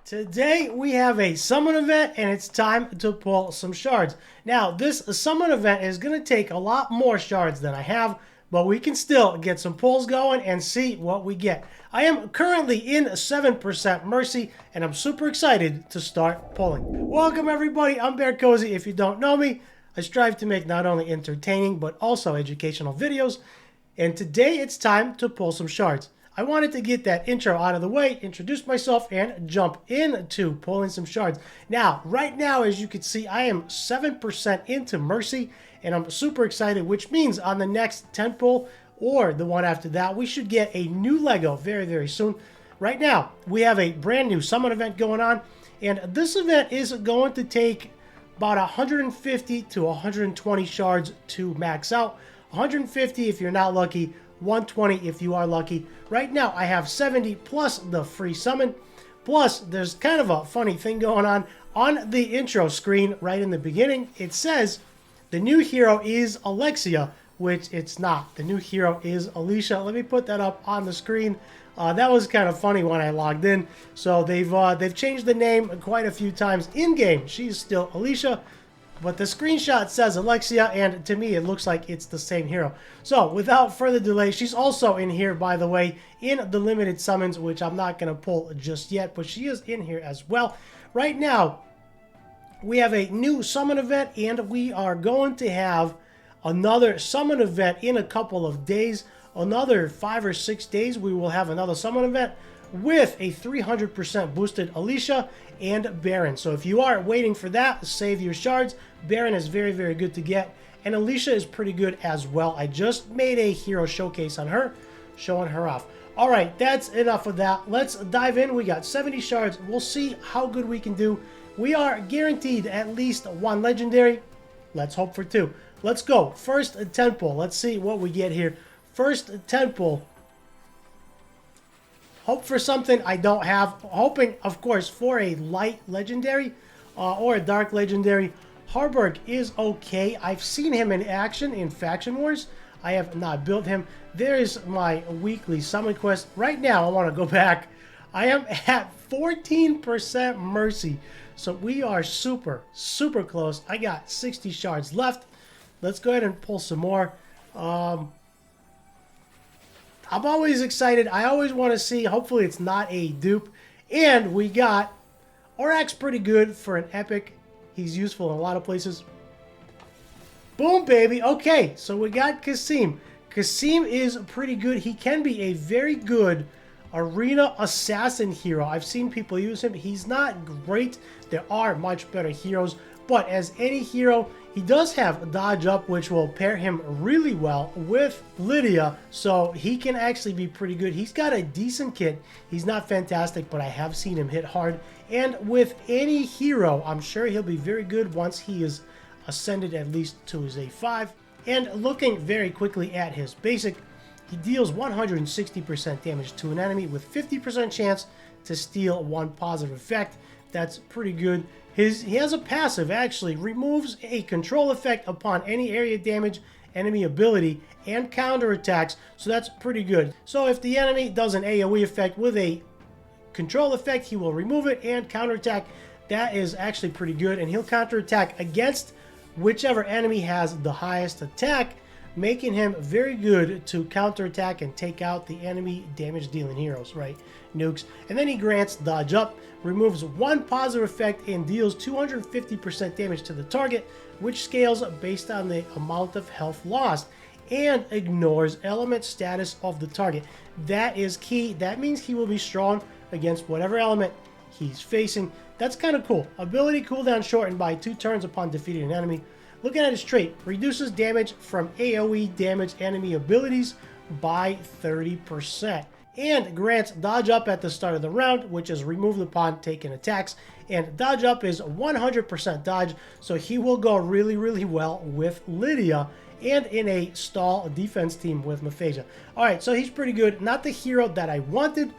Today we have a summon event and it's time to pull some shards. Now this summon event is going to take a lot more shards than I have, but we can still get some pulls going and see what we get. I am currently in 7% Mercy and I'm super excited to start pulling. Welcome everybody, I'm BearCozy. If you don't know me, I strive to make not only entertaining but also educational videos, and today it's time to pull some shards. I wanted to get that intro out of the way, introduce myself, and jump into pulling some shards. Now, right now, as you can see, I am 7% into Mercy, and I'm super excited, which means on the next 10 pull, or the one after that, we should get a new Lego very, very soon. Right now, we have a brand new summon event going on, and this event is going to take about 150 to 120 shards to max out. 150 if you're not lucky, 120 if you are lucky. Right now I have 70 plus the free summon. Plus there's kind of a funny thing going on the intro screen right in the beginning. It says the new hero is Alexia, which it's not. The new hero is Alicia. Let me put that up on the screen. That was kind of funny when I logged in. So they've changed the name quite a few times in game. She's still Alicia, but the screenshot says Alexia, and to me it looks like it's the same hero. So without further delay, she's also in here, by the way, in the limited summons, which I'm not going to pull just yet, but she is in here as well. Right now, we have a new summon event, and we are going to have another summon event in a couple of days. Another 5 or 6 days, we will have another summon event with a 300% boosted Alicia and Baron. So if you are waiting for that, save your shards. Baron is very, very good to get, and Alicia is pretty good as well. I just made a hero showcase on her, showing her off. All right, that's enough of that. Let's dive in. We got 70 shards. We'll see how good we can do. We are guaranteed at least one legendary. Let's hope for 2. Let's go. First 10 pull. Let's see what we get here. First 10 pull. Hope for something I don't have. Hoping, of course, for a light legendary or a dark legendary. Harburg is okay. I've seen him in action in Faction Wars. I have not built him. There's my weekly summon quest. Right now, I want to go back. I am at 14% Mercy. So we are super, super close. I got 60 shards left. Let's go ahead and pull some more. I'm always excited. I always want to see. Hopefully it's not a dupe. And we got Aurak's pretty good for an epic. He's useful in a lot of places. Boom, baby. Okay, so we got Kasim. Kasim is pretty good. He can be a very good arena assassin hero. I've seen people use him. He's not great. There are much better heroes. But as any hero, he does have dodge up, which will pair him really well with Lydia. So he can actually be pretty good. He's got a decent kit. He's not fantastic, but I have seen him hit hard. And with any hero, I'm sure he'll be very good once he is ascended at least to his A5. And looking very quickly at his basic, he deals 160% damage to an enemy with 50% chance to steal 1 positive effect. That's pretty good. He has a passive, actually, removes a control effect upon any area damage, enemy ability, and counterattacks, so that's pretty good. So if the enemy does an AoE effect with a control effect, he will remove it and counterattack. That is actually pretty good, and he'll counterattack against whichever enemy has the highest attack, making him very good to counterattack and take out the enemy damage-dealing heroes, right? Nukes. And then he grants dodge up, removes 1 positive effect, and deals 250% damage to the target, which scales based on the amount of health lost, and ignores element status of the target. That is key. That means he will be strong against whatever element he's facing. That's kind of cool. Ability cooldown shortened by 2 turns upon defeating an enemy. Looking at his trait, reduces damage from AoE damage enemy abilities by 30%. And grants dodge up at the start of the round, which is removed upon taking attacks. And dodge up is 100% dodge, so he will go really, really well with Lydia and in a stall defense team with Mephasia. Alright, so he's pretty good. Not the hero that I wanted,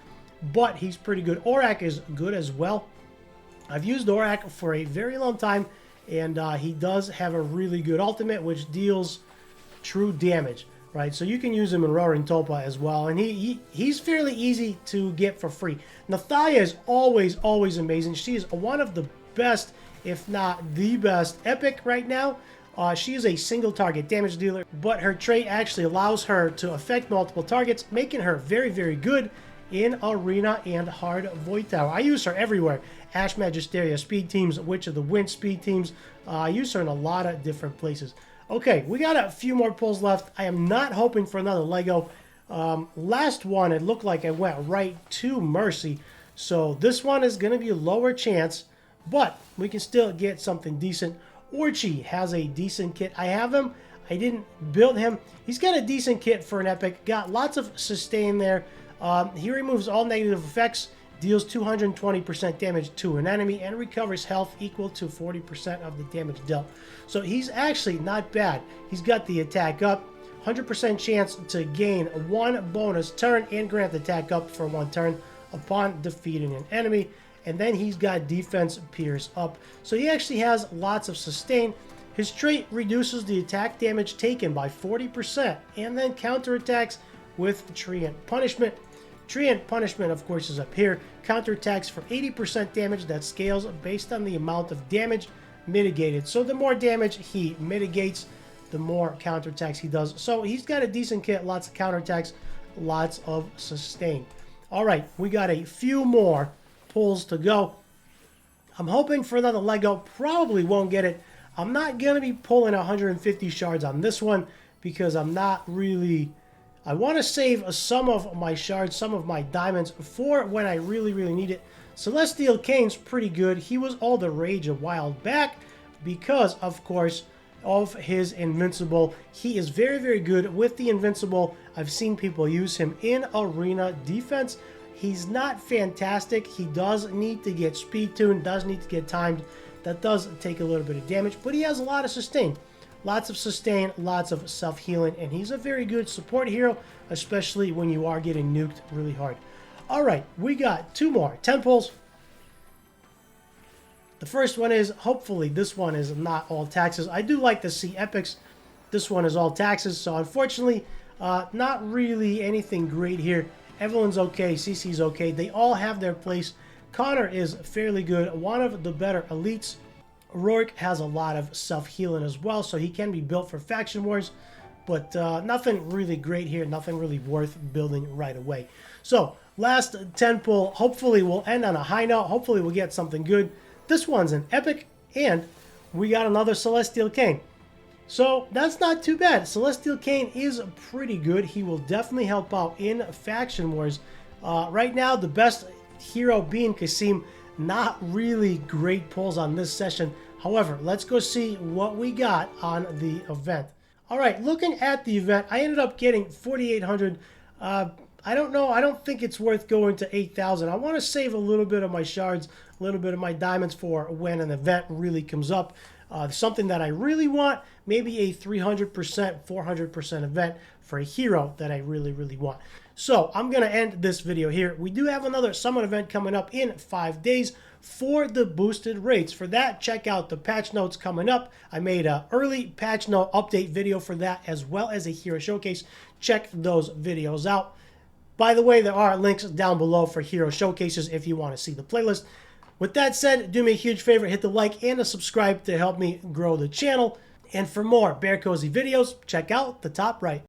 but he's pretty good. Aurak is good as well. I've used Aurak for a very long time, and he does have a really good ultimate, which deals true damage. right? So you can use him in Roaring Tulpa as well, and he's fairly easy to get for free. Nathaya is always amazing. She is one of the best, if not the best, epic right now. She is a single target damage dealer, but her trait actually allows her to affect multiple targets, making her very good in Arena and Hard Void Tower. I use her everywhere. Ash Magisteria speed teams, Witch of the Wind speed teams. I use her in a lot of different places. Okay, we got a few more pulls left. I am not hoping for another Lego. Last one, it looked like I went right to Mercy. So this one is going to be a lower chance, but we can still get something decent. Orchi has a decent kit. I have him. I didn't build him. He's got a decent kit for an epic. Got lots of sustain there. He removes all negative effects, deals 220% damage to an enemy, and recovers health equal to 40% of the damage dealt. So he's actually not bad. He's got the attack up, 100% chance to gain one bonus turn and grant the attack up for one turn upon defeating an enemy. And then he's got defense pierce up. So he actually has lots of sustain. His trait reduces the attack damage taken by 40% and then counterattacks with Treant Punishment. Treant Punishment, of course, is up here. Counterattacks for 80% damage that scales based on the amount of damage mitigated. So the more damage he mitigates, the more counterattacks he does. So he's got a decent kit, lots of counterattacks, lots of sustain. All right, we got a few more pulls to go. I'm hoping for another Lego. Probably won't get it. I'm not going to be pulling 150 shards on this one because I'm not really... I want to save some of my shards, some of my diamonds for when I really need it. Celestial Kane's pretty good. He was all the rage a while back because, of course, of his Invincible. He is very good with the Invincible. I've seen people use him in Arena defense. He's not fantastic. He does need to get speed tuned, does need to get timed. That does take a little bit of damage, but he has a lot of sustain. Lots of sustain, lots of self-healing, and he's a very good support hero, especially when you are getting nuked really hard. All right, we got two more. 10 pulls. The first one is, hopefully, this one is not all taxes. I do like to see epics. This one is all taxes, so unfortunately, not really anything great here. Evelyn's okay, Cece's okay. They all have their place. Connor is fairly good, one of the better elites. Rourke has a lot of self-healing as well, so he can be built for faction wars, but nothing really great here, nothing really worth building right away. So, last 10 pull, hopefully we'll end on a high note, hopefully we'll get something good. This one's an epic, and we got another Celestial Kane. So, that's not too bad. Celestial Kane is pretty good. He will definitely help out in faction wars. Right now, the best hero being Kasim. Not really great pulls on this session. However, let's go see what we got on the event. All right, looking at the event, I ended up getting 4,800. I don't know. I don't think it's worth going to 8,000. I want to save a little bit of my shards, a little bit of my diamonds for when an event really comes up. Something that I really want, maybe a 300%, 400% event for a hero that I really want. So I'm going to end this video here. We do have another summon event coming up in 5 days for the boosted rates. For that, check out the patch notes coming up. I made an early patch note update video for that, as well as a hero showcase. Check those videos out. By the way, there are links down below for hero showcases if you want to see the playlist. With that said, do me a huge favor, hit the like and the subscribe to help me grow the channel. And for more BearCozy videos, check out the top right.